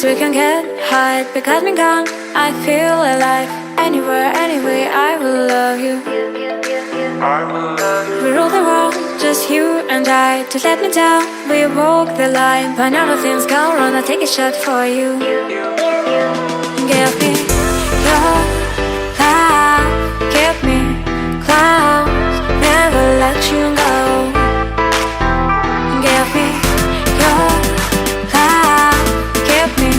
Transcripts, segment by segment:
we can get high because me gone. I feel alive. Anywhere, anyway, I will love you. We rule the world, just you and I. Just let me down, we walk the line. But now the things go wrong, I'll take a shot for you. Give me your love, give me clouds, never let you go. Give me your love, give me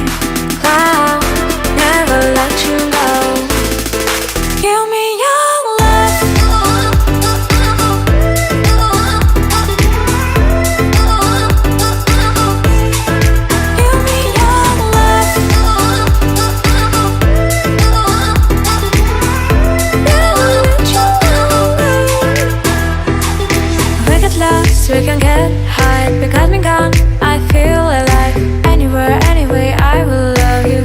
clouds, never let you go. Give me your love. Give me your love. Never let you go. We get lost, we can get high because me gone. I feel alive. Anywhere, anyway, I will love you.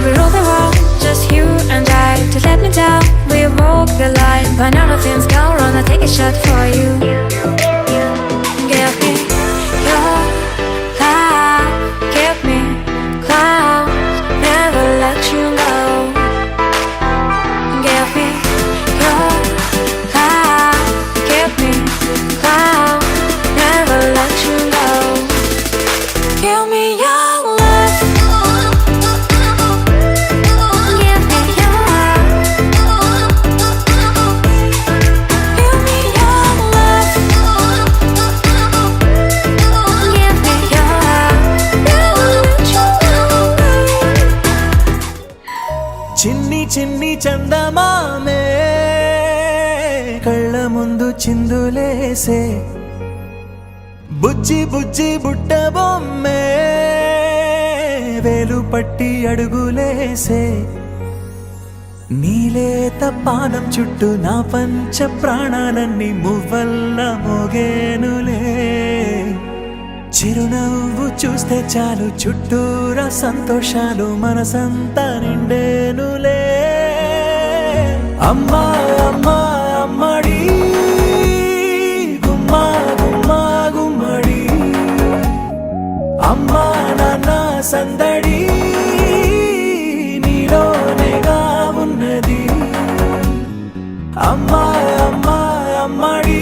We rule the world, just you and I. Just let me down, we walk the line. But now the things go wrong, I'll take a shot for you. Give me your love, give me clouds, never let you go. Give me your love, give me clouds, never let you go. Give me your love. Give me your love. Give me your love. Give me your love. Never let you go. చిన్ని చిన్ని చందమామే కళ్ళ ముందు చిందులేసే బుజ్జి బుజ్జి బుట్ట బొమ్మే వేలు పట్టి అడుగులేసే నీలేత పానం చుట్టూ నా పంచ ప్రాణాలన్నీ మువ్వల్ల మోగేనులే చిరునవ్వు చూస్తే చాలు చుట్టూరా సంతోషాలు మనసంతా నిండేనులే అమ్మా అమ్మా అమ్మడి గుమ్మా గుమ్మా గుమ్మడి అమ్మా నాన్న సందడి నీలోనేగా ఉన్నది అమ్మా అమ్మా అమ్మడి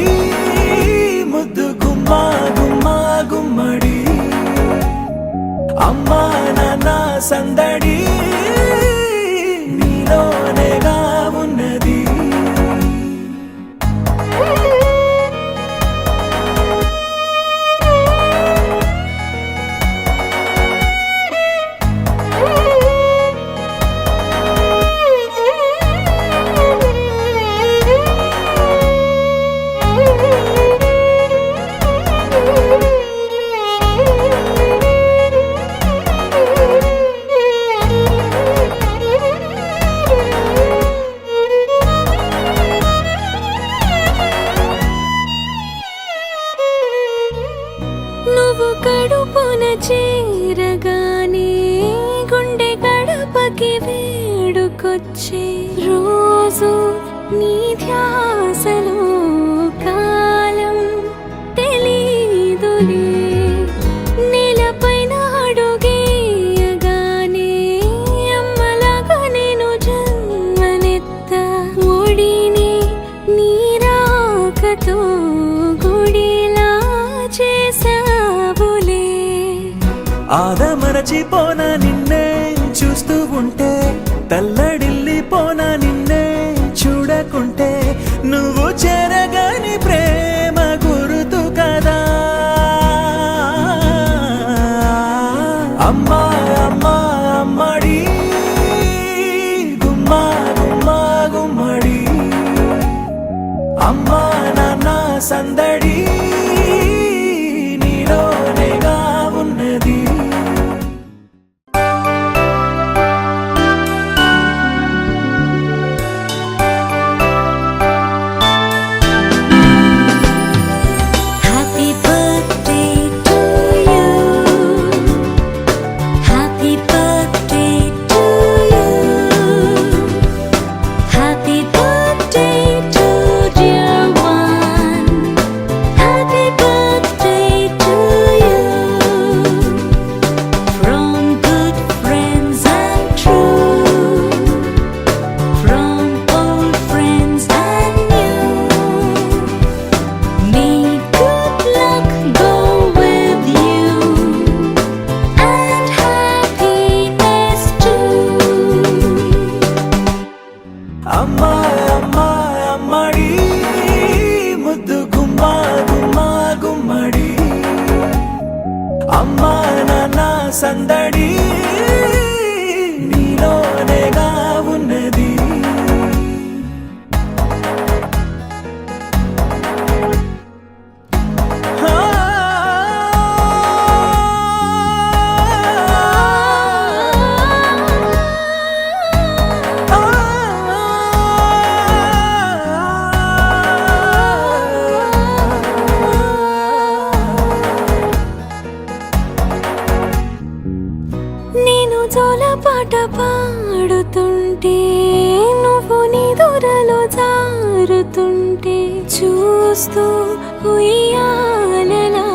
ముద్దు గుమ్మా గుమ్మా గుమ్మడి అమ్మా నాన్న సందడి నీలోనేగా ఉన్నది నువ్వు కడుపున చేరగానే గుండె గడపకి వేడుకొచ్చే రోజు నీ ధ్యాసలో కాలం తెలీదులే నేలపైన అడుగేయగానే అమ్మలాగా నేను జన్మనెత్త ఒడిని నీ రాకతో గుడిలా చేసావులే ఆదమరచిపోనా నిన్నే చూస్తూ ఉంటే తల్లడిల్లిపోనా నిన్నే చూడకుంటే నువ్వు చెరగని ప్రేమ గురుతు కదా అమ్మా అమ్మా అమ్మడి గుమ్మా గుమ్మా గుమ్మడి అమ్మా నాన్న సందడి నీలోనేగా ఉన్నది సందడి నీలోనేగా ఉన్నది. నేను జోలపాట పాడుతుంటే నువ్వు నీ దూరలో జారుతుంటే చూస్తూ ఉయ్యాలలా